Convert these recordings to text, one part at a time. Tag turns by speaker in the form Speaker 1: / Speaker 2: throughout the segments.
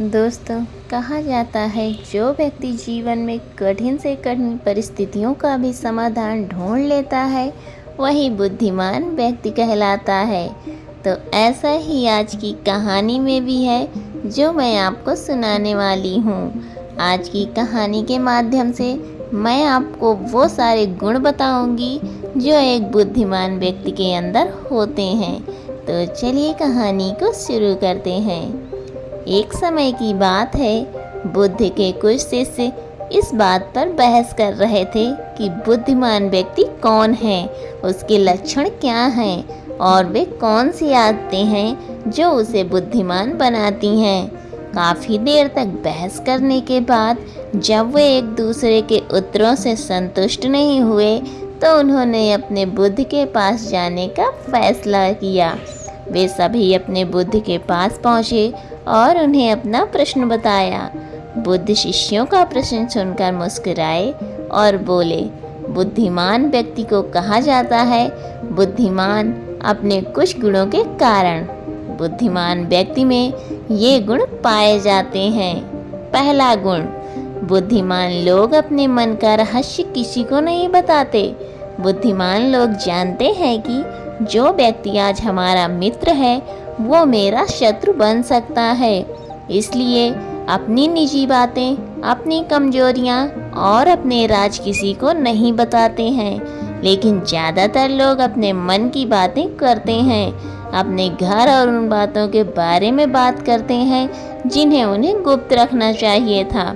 Speaker 1: दोस्तों, कहा जाता है जो व्यक्ति जीवन में कठिन से कठिन परिस्थितियों का भी समाधान ढूंढ लेता है वही बुद्धिमान व्यक्ति कहलाता है। तो ऐसा ही आज की कहानी में भी है जो मैं आपको सुनाने वाली हूँ। आज की कहानी के माध्यम से मैं आपको वो सारे गुण बताऊंगी जो एक बुद्धिमान व्यक्ति के अंदर होते हैं। तो चलिए कहानी को शुरू करते हैं। एक समय की बात है, बुद्ध के कुछ शिष्य इस बात पर बहस कर रहे थे कि बुद्धिमान व्यक्ति कौन है, उसके लक्षण क्या हैं और वे कौन सी आदतें हैं जो उसे बुद्धिमान बनाती हैं। काफ़ी देर तक बहस करने के बाद जब वे एक दूसरे के उत्तरों से संतुष्ट नहीं हुए तो उन्होंने अपने बुद्ध के पास जाने का फैसला किया। वे सभी अपने बुद्ध के पास पहुँचे और उन्हें अपना प्रश्न बताया। बुद्ध शिष्यों का प्रश्न सुनकर मुस्कुराए और बोले, बुद्धिमान व्यक्ति को कहा जाता है बुद्धिमान अपने कुछ गुणों के कारण। बुद्धिमान व्यक्ति में ये गुण पाए जाते हैं। पहला गुण, बुद्धिमान लोग अपने मन का रहस्य किसी को नहीं बताते। बुद्धिमान लोग जानते हैं कि जो व्यक्ति आज हमारा मित्र है वो मेरा शत्रु बन सकता है, इसलिए अपनी निजी बातें, अपनी कमजोरियां और अपने राज किसी को नहीं बताते हैं। लेकिन ज़्यादातर लोग अपने मन की बातें करते हैं, अपने घर और उन बातों के बारे में बात करते हैं जिन्हें उन्हें गुप्त रखना चाहिए था।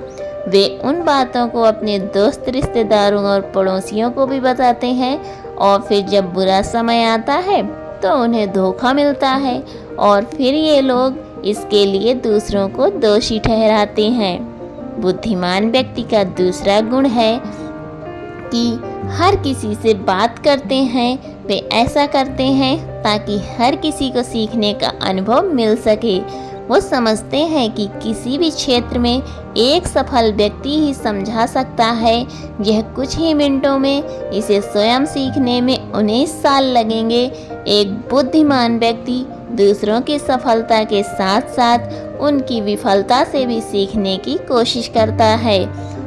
Speaker 1: वे उन बातों को अपने दोस्त, रिश्तेदारों और पड़ोसियों को भी बताते हैं और फिर जब बुरा समय आता है तो उन्हें धोखा मिलता है और फिर ये लोग इसके लिए दूसरों को दोषी ठहराते हैं। बुद्धिमान व्यक्ति का दूसरा गुण है कि हर किसी से बात करते हैं। वे ऐसा करते हैं ताकि हर किसी को सीखने का अनुभव मिल सके। वो समझते हैं कि किसी भी क्षेत्र में एक सफल व्यक्ति ही समझा सकता है। यह कुछ ही मिनटों में, इसे स्वयं सीखने में 19 साल लगेंगे। एक बुद्धिमान व्यक्ति दूसरों की सफलता के साथ साथ उनकी विफलता से भी सीखने की कोशिश करता है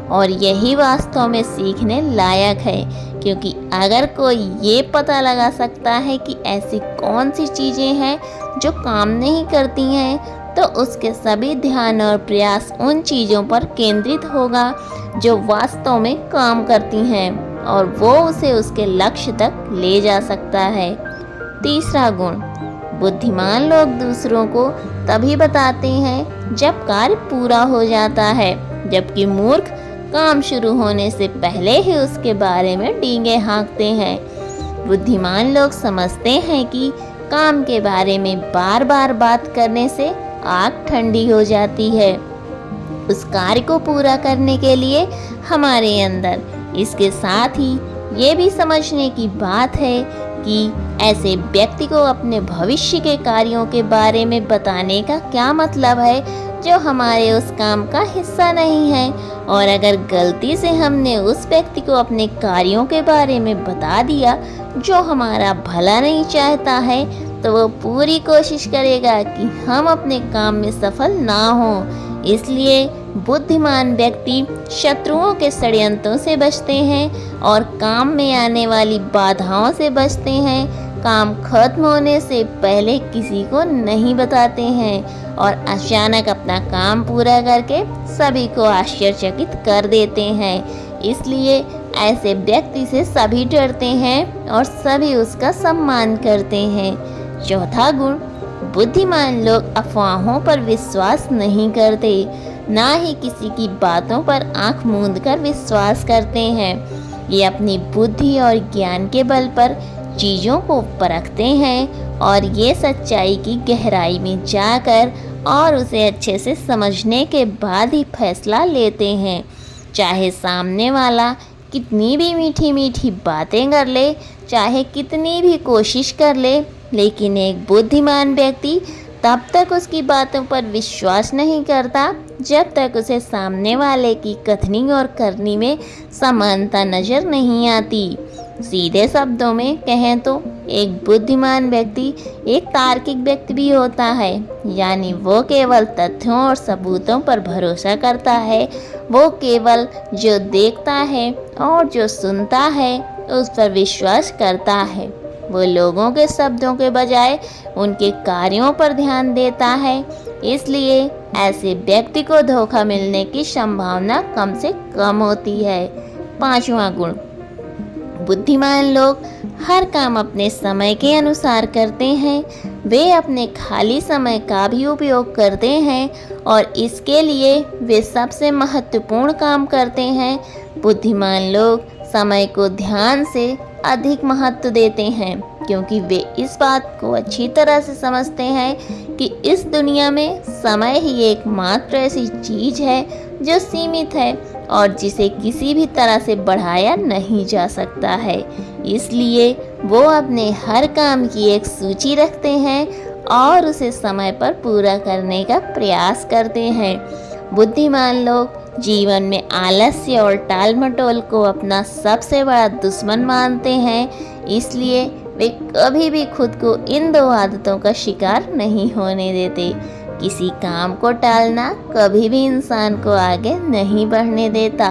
Speaker 1: और यही वास्तव में सीखने लायक है, क्योंकि अगर कोई ये पता लगा सकता है कि ऐसी कौन सी चीज़ें हैं जो काम नहीं करती हैं तो उसके सभी ध्यान और प्रयास उन चीज़ों पर केंद्रित होगा जो वास्तव में काम करती हैं और वो उसे उसके लक्ष्य तक ले जा सकता है। तीसरा गुण, बुद्धिमान लोग दूसरों को तभी बताते हैं जब कार्य पूरा हो जाता है, जबकि मूर्ख काम शुरू होने से पहले ही उसके बारे में डींगे हाँकते हैं। बुद्धिमान लोग समझते हैं कि काम के बारे में बार बार बात करने से आग ठंडी हो जाती है। उस कार्य को पूरा करने के लिए हमारे अंदर इसके साथ ही ये भी समझने की बात है कि ऐसे व्यक्ति को अपने भविष्य के कार्यों के बारे में बताने का क्या मतलब है जो हमारे उस काम का हिस्सा नहीं है। और अगर गलती से हमने उस व्यक्ति को अपने कार्यों के बारे में बता दिया जो हमारा भला नहीं चाहता है तो वो पूरी कोशिश करेगा कि हम अपने काम में सफल ना हों। इसलिए बुद्धिमान व्यक्ति शत्रुओं के षड्यंत्रों से बचते हैं और काम में आने वाली बाधाओं से बचते हैं। काम खत्म होने से पहले किसी को नहीं बताते हैं और अचानक अपना काम पूरा करके सभी को आश्चर्यचकित कर देते हैं। इसलिए ऐसे व्यक्ति से सभी डरते हैं और सभी उसका सम्मान करते हैं। चौथा गुण, बुद्धिमान लोग अफवाहों पर विश्वास नहीं करते, ना ही किसी की बातों पर आंख मूंद कर विश्वास करते हैं। ये अपनी बुद्धि और ज्ञान के बल पर चीज़ों को परखते हैं और ये सच्चाई की गहराई में जाकर और उसे अच्छे से समझने के बाद ही फैसला लेते हैं। चाहे सामने वाला कितनी भी मीठी मीठी बातें कर ले, चाहे कितनी भी कोशिश कर ले, लेकिन एक बुद्धिमान व्यक्ति तब तक उसकी बातों पर विश्वास नहीं करता जब तक उसे सामने वाले की कथनी और करनी में समानता नजर नहीं आती। सीधे शब्दों में कहें तो एक बुद्धिमान व्यक्ति एक तार्किक व्यक्ति भी होता है, यानी वो केवल तथ्यों और सबूतों पर भरोसा करता है। वो केवल जो देखता है और जो सुनता है उस पर विश्वास करता है। वो लोगों के शब्दों के बजाय उनके कार्यों पर ध्यान देता है। इसलिए ऐसे व्यक्ति को धोखा मिलने की संभावना कम से कम होती है। 5वां गुण, बुद्धिमान लोग हर काम अपने समय के अनुसार करते हैं। वे अपने खाली समय का भी उपयोग करते हैं और इसके लिए वे सबसे महत्वपूर्ण काम करते हैं। बुद्धिमान लोग समय को ध्यान से अधिक महत्व देते हैं, क्योंकि वे इस बात को अच्छी तरह से समझते हैं कि इस दुनिया में समय ही एकमात्र ऐसी चीज है जो सीमित है और जिसे किसी भी तरह से बढ़ाया नहीं जा सकता है। इसलिए वो अपने हर काम की एक सूची रखते हैं और उसे समय पर पूरा करने का प्रयास करते हैं। बुद्धिमान लोग जीवन में आलस्य और टाल मटोल को अपना सबसे बड़ा दुश्मन मानते हैं। इसलिए वे कभी भी खुद को इन दो आदतों का शिकार नहीं होने देते। किसी काम को टालना कभी भी इंसान को आगे नहीं बढ़ने देता।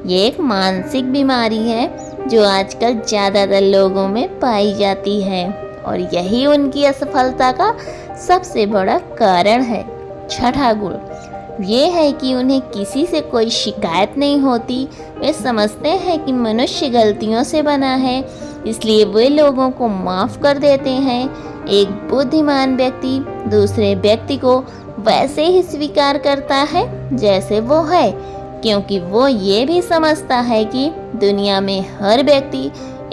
Speaker 1: ये एक मानसिक बीमारी है जो आजकल ज़्यादातर लोगों में पाई जाती है और यही उनकी असफलता का सबसे बड़ा कारण है। 6वां गुण ये है कि उन्हें किसी से कोई शिकायत नहीं होती। वे समझते हैं कि मनुष्य गलतियों से बना है, इसलिए वे लोगों को माफ़ कर देते हैं। एक बुद्धिमान व्यक्ति दूसरे व्यक्ति को वैसे ही स्वीकार करता है जैसे वो है, क्योंकि वो ये भी समझता है कि दुनिया में हर व्यक्ति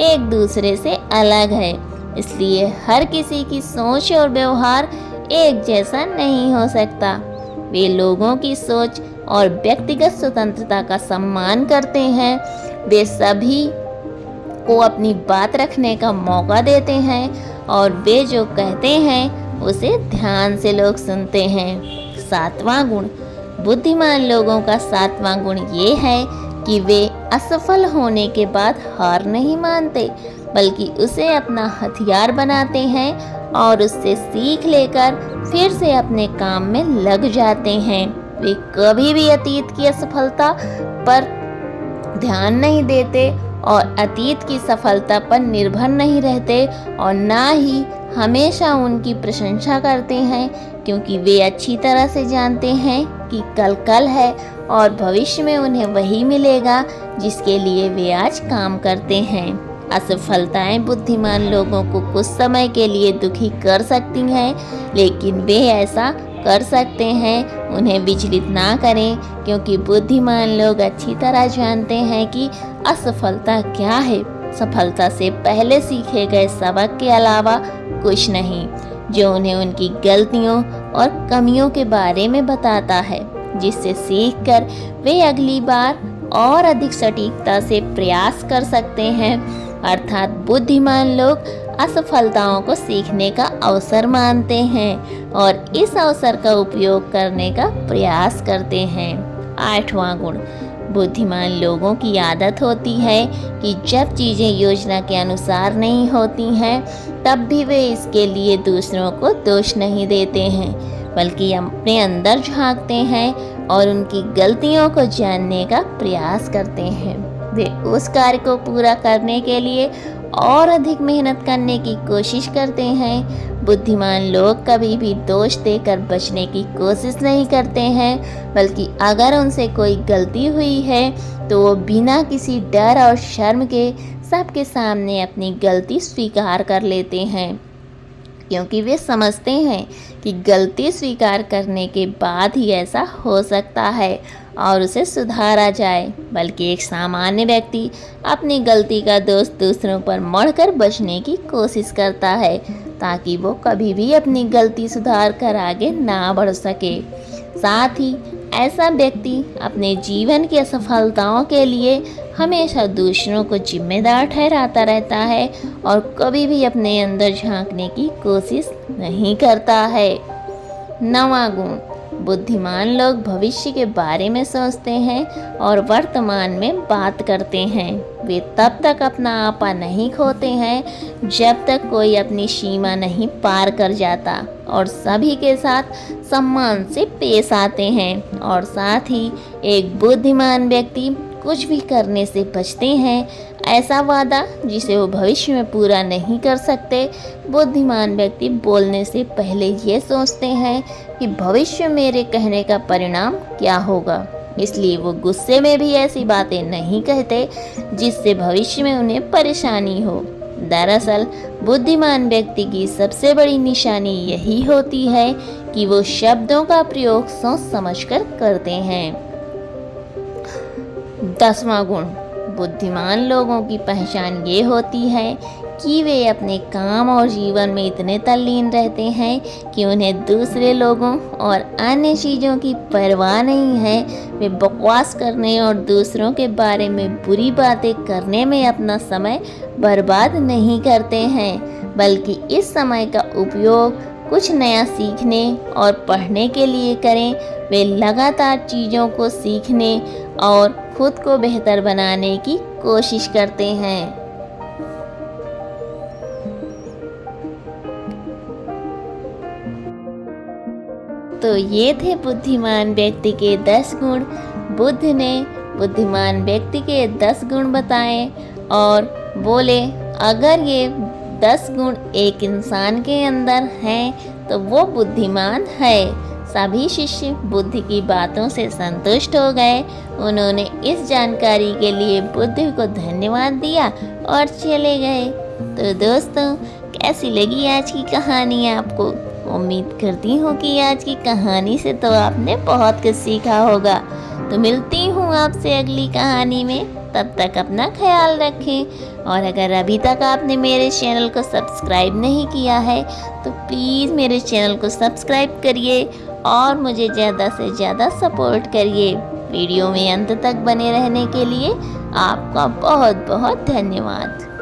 Speaker 1: एक दूसरे से अलग है। इसलिए हर किसी की सोच और व्यवहार एक जैसा नहीं हो सकता। वे लोगों की सोच और व्यक्तिगत स्वतंत्रता का सम्मान करते हैं। वे सभी को अपनी बात रखने का मौका देते हैं और वे जो कहते हैं उसे ध्यान से लोग सुनते हैं। 7वां गुण, बुद्धिमान लोगों का 7वां गुण ये है कि वे असफल होने के बाद हार नहीं मानते, बल्कि उसे अपना हथियार बनाते हैं और उससे सीख लेकर फिर से अपने काम में लग जाते हैं। वे कभी भी अतीत की असफलता पर ध्यान नहीं देते और अतीत की सफलता पर निर्भर नहीं रहते और ना ही हमेशा उनकी प्रशंसा करते हैं, क्योंकि वे अच्छी तरह से जानते हैं कि कल है और भविष्य में उन्हें वही मिलेगा जिसके लिए वे आज काम करते हैं। असफलताएं बुद्धिमान लोगों को कुछ समय के लिए दुखी कर सकती हैं, लेकिन वे ऐसा कर सकते हैं। उन्हें विचलित ना करें, क्योंकि बुद्धिमान लोग अच्छी तरह जानते हैं कि असफलता क्या है। सफलता से पहले सीखे गए सबक के अलावा कुछ नहीं, जो उन्हें उनकी गलतियों और कमियों के बारे में बताता है, जिससे सीखकर वे अगली बार और अधिक सटीकता से प्रयास कर सकते हैं। अर्थात बुद्धिमान लोग असफलताओं को सीखने का अवसर मानते हैं और इस अवसर का उपयोग करने का प्रयास करते हैं। 8वां गुण, बुद्धिमान लोगों की आदत होती है कि जब चीज़ें योजना के अनुसार नहीं होती हैं, तब भी वे इसके लिए दूसरों को दोष नहीं देते हैं, बल्कि अपने अंदर झांकते हैं और उनकी गलतियों को जानने का प्रयास करते हैं। वे उस कार्य को पूरा करने के लिए और अधिक मेहनत करने की कोशिश करते हैं। बुद्धिमान लोग कभी भी दोष देकर बचने की कोशिश नहीं करते हैं, बल्कि अगर उनसे कोई गलती हुई है तो वो बिना किसी डर और शर्म के सबके सामने अपनी गलती स्वीकार कर लेते हैं, क्योंकि वे समझते हैं कि गलती स्वीकार करने के बाद ही ऐसा हो सकता है और उसे सुधारा जाए। बल्कि एक सामान्य व्यक्ति अपनी गलती का दोष दूसरों पर मढ़कर बचने की कोशिश करता है, ताकि वो कभी भी अपनी गलती सुधार कर आगे ना बढ़ सके। साथ ही ऐसा व्यक्ति अपने जीवन की असफलताओं के लिए हमेशा दूसरों को जिम्मेदार ठहराता रहता है और कभी भी अपने अंदर झांकने की कोशिश नहीं करता है। 9वां गुण, बुद्धिमान लोग भविष्य के बारे में सोचते हैं और वर्तमान में बात करते हैं। वे तब तक अपना आपा नहीं खोते हैं जब तक कोई अपनी सीमा नहीं पार कर जाता और सभी के साथ सम्मान से पेश आते हैं। और साथ ही एक बुद्धिमान व्यक्ति कुछ भी करने से बचते हैं, ऐसा वादा जिसे वो भविष्य में पूरा नहीं कर सकते। बुद्धिमान व्यक्ति बोलने से पहले ये सोचते हैं कि भविष्य मेरे कहने का परिणाम क्या होगा, इसलिए वो गुस्से में भी ऐसी बातें नहीं कहते जिससे भविष्य में उन्हें परेशानी हो। दरअसल बुद्धिमान व्यक्ति की सबसे बड़ी निशानी यही होती है कि वो शब्दों का प्रयोग सोच समझकर करते हैं। 10वां गुण, बुद्धिमान लोगों की पहचान ये होती है कि वे अपने काम और जीवन में इतने तल्लीन रहते हैं कि उन्हें दूसरे लोगों और अन्य चीज़ों की परवाह नहीं है। वे बकवास करने और दूसरों के बारे में बुरी बातें करने में अपना समय बर्बाद नहीं करते हैं, बल्कि इस समय का उपयोग कुछ नया सीखने और पढ़ने के लिए करें। वे लगातार चीज़ों को सीखने और खुद को बेहतर बनाने की कोशिश करते हैं। तो ये थे बुद्धिमान व्यक्ति के 10 गुण। बुद्ध ने बुद्धिमान व्यक्ति के 10 गुण बताए और बोले अगर ये 10 गुण एक इंसान के अंदर हैं तो वो बुद्धिमान है। सभी शिष्य बुद्ध की बातों से संतुष्ट हो गए। उन्होंने इस जानकारी के लिए बुद्ध को धन्यवाद दिया और चले गए। तो दोस्तों, कैसी लगी आज की कहानी आपको? उम्मीद करती हूँ कि आज की कहानी से तो आपने बहुत कुछ सीखा होगा। तो मिलती हूँ आपसे अगली कहानी में, तब तक अपना ख्याल रखें। और अगर अभी तक आपने मेरे चैनल को सब्सक्राइब नहीं किया है तो प्लीज़ मेरे चैनल को सब्सक्राइब करिए और मुझे ज़्यादा से ज़्यादा सपोर्ट करिए। वीडियो में अंत तक बने रहने के लिए आपका बहुत बहुत धन्यवाद।